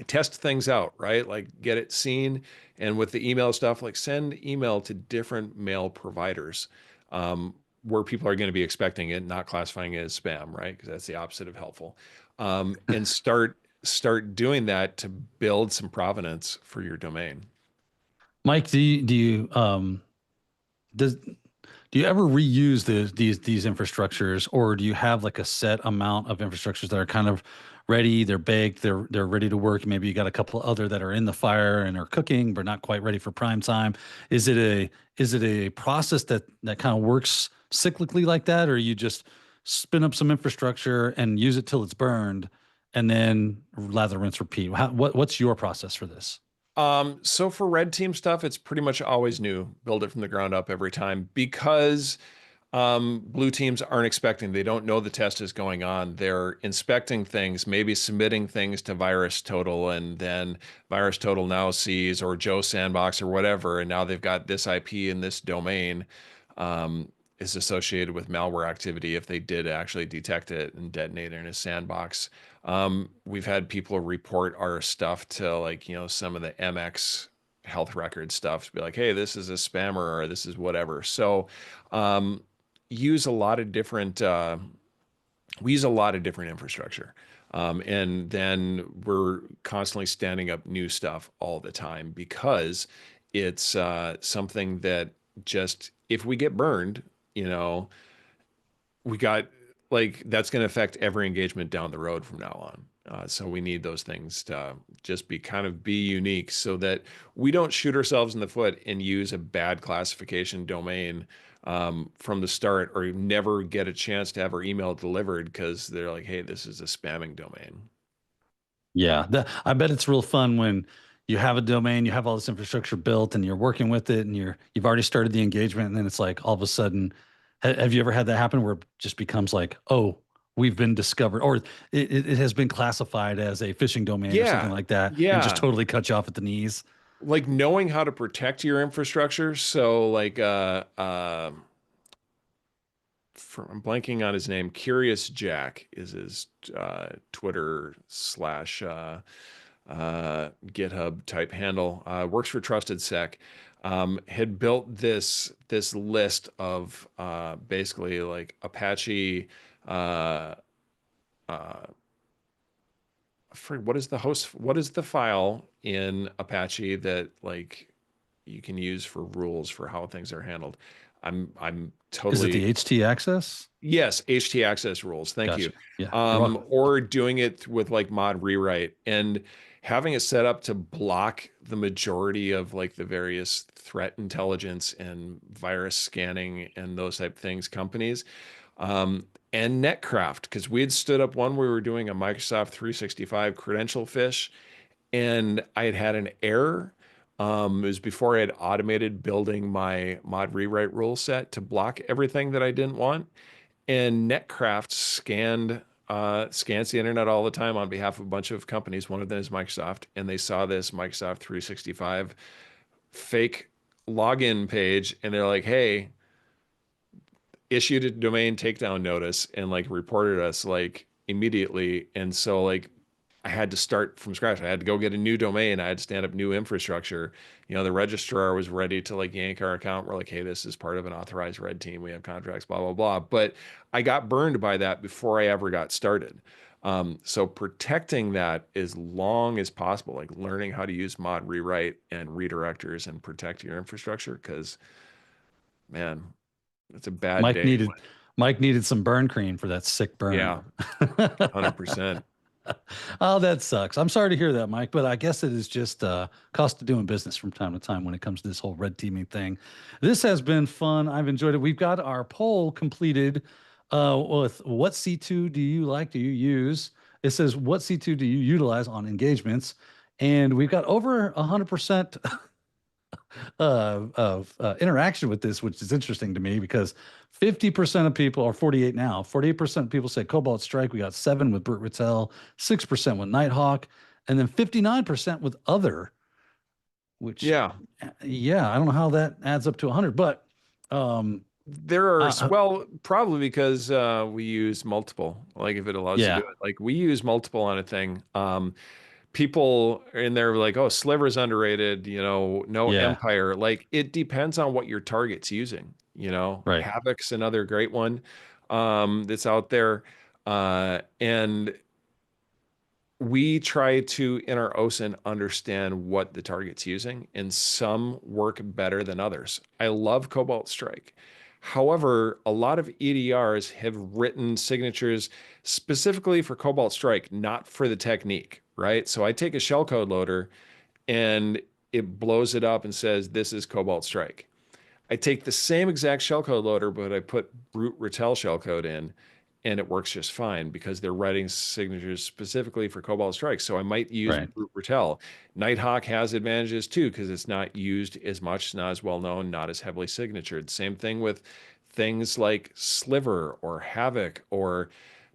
Test things out, right? Like get it seen. And with the email stuff, like send email to different mail providers, where people are going to be expecting it, not classifying it as spam, right? Because that's the opposite of helpful. And start doing that to build some provenance for your domain. Mike, does do you ever reuse these infrastructures, or do you have like a set amount of infrastructures that are kind of ready, they're baked, they're ready to work? Maybe you got a couple other that are in the fire and are cooking, but not quite ready for prime time. Is it a process that kind of works cyclically like that, or you just spin up some infrastructure and use it till it's burned, and then lather, rinse, repeat? What's your process for this? So for red team stuff, it's pretty much always new. Build it from the ground up every time, because blue teams aren't expecting. They don't know the test is going on. They're inspecting things, maybe submitting things to Virus Total, and then Virus Total now sees, or Joe Sandbox or whatever, and now they've got this IP in this domain is associated with malware activity if they did actually detect it and detonate it in a sandbox. We've had people report our stuff to like, some of the MX health record stuff to be like, hey, this is a spammer or this is whatever. So um, use a lot of different we use a lot of different infrastructure. And then we're constantly standing up new stuff all the time, because it's something that just, if we get burned, you know, we got like that's going to affect every engagement down the road from now on. So we need those things to just be unique, so that we don't shoot ourselves in the foot and use a bad classification domain from the start, or never get a chance to have our email delivered because they're like, hey, this is a spamming domain. Yeah, I bet it's real fun when you have a domain, you have all this infrastructure built, and you're working with it, and you've already started the engagement, and then it's like all of a sudden, have you ever had that happen where it just becomes like, oh, we've been discovered, or it has been classified as a phishing domain or something Yeah, like that, and just yeah. totally cut you off at the knees? Like knowing how to protect your infrastructure. So like I'm blanking on his name. Curious Jack is his Twitter slash GitHub type handle. Works for Trusted Sec. Had built this list of basically like Apache. Uh, uh, what is the host? What is the file in Apache that like you can use for rules for how things are handled? I'm Is it totally. the HT access? Yes, HT access rules. Thank you. Gotcha. Yeah, you're welcome. Or doing it with like mod rewrite and having it set up to block the majority of like the various threat intelligence and virus scanning and those type of things companies. And Netcraft, because we had stood up one where we were doing a Microsoft 365 credential fish, and I had had an error. It was before I had automated building my mod rewrite rule set to block everything that I didn't want. And Netcraft scans the internet all the time on behalf of a bunch of companies. One of them is Microsoft, and they saw this Microsoft 365 fake login page, and they're like, "Hey, issued a domain takedown notice and like reported us like immediately." And so like I had to start from scratch. I had to go get a new domain. I had to stand up new infrastructure. You know, the registrar was ready to like yank our account. We're like, hey, this is part of an authorized red team. We have contracts, blah, blah, blah. But I got burned by that before I ever got started. So protecting that as long as possible, like learning how to use mod rewrite and redirectors and protect your infrastructure, because man, it's a bad Mike day. needed Mike needed some burn cream for that sick burn. Yeah, 100%. Oh, that sucks. I'm sorry to hear that, Mike, but I guess it is just cost of doing business from time to time when it comes to this whole red teaming thing. This has been fun. I've enjoyed it. We've got our poll completed with what C2 do you like? Do you use? It says, what C2 do you utilize on engagements? And we've got over 100% of interaction with this, which is interesting to me because 50% of people, or 48 now, 48% of people say Cobalt Strike. We got 7 with Brute Rattel, 6% with Nighthawk, and then 59% with other, which, Yeah. yeah, I don't know how that adds up to 100, but um, There are, uh, well, probably because we use multiple, like if it allows you to yeah, do it. Like we use multiple on a thing. People in there like, oh, Sliver's underrated, you know, no yeah, Empire. Like it depends on what your target's using, you know. right, Havoc's another great one that's out there. And we try to, in our OSINT, understand what the target's using, and some work better than others. I love Cobalt Strike. However, a lot of EDRs have written signatures specifically for Cobalt Strike, not for the technique, right? So I take a shellcode loader and it blows it up and says, this is Cobalt Strike. I take the same exact shellcode loader, but I put Brute Rattel shellcode in, and it works just fine because they're writing signatures specifically for Cobalt Strike. So I might use right. Brute Rattel. Nighthawk has advantages too because it's not used as much, it's not as well known, not as heavily signatured. Same thing with things like Sliver or Havoc or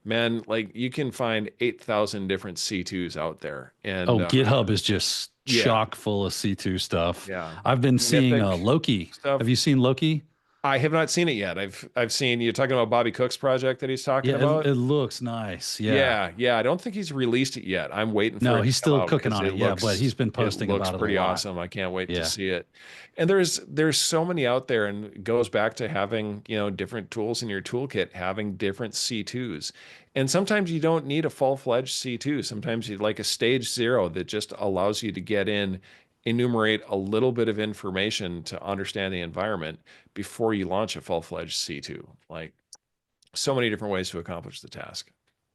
man, like you can find 8,000 different C2s out there. And Oh, GitHub is just yeah, chock full of C2 stuff. yeah. I've been seeing Mythic Loki. Have stuff. you seen Loki? I have not seen it yet. I've seen you're talking about Bobby Cook's project that he's talking Yeah, about. it looks nice. Yeah. Yeah, yeah. I don't think he's released it yet. I'm waiting for No, it to he's come still out cooking because on it. Yeah, but he's been it posting looks about it a pretty lot. awesome. I can't wait to Yeah. see it. And there's so many out there, and it goes back to having, you know, different tools in your toolkit, having different C2s. And sometimes you don't need a full-fledged C2. Sometimes you'd like a stage 0 that just allows you to get in, enumerate a little bit of information to understand the environment before you launch a full-fledged C2. Like so many different ways to accomplish the task.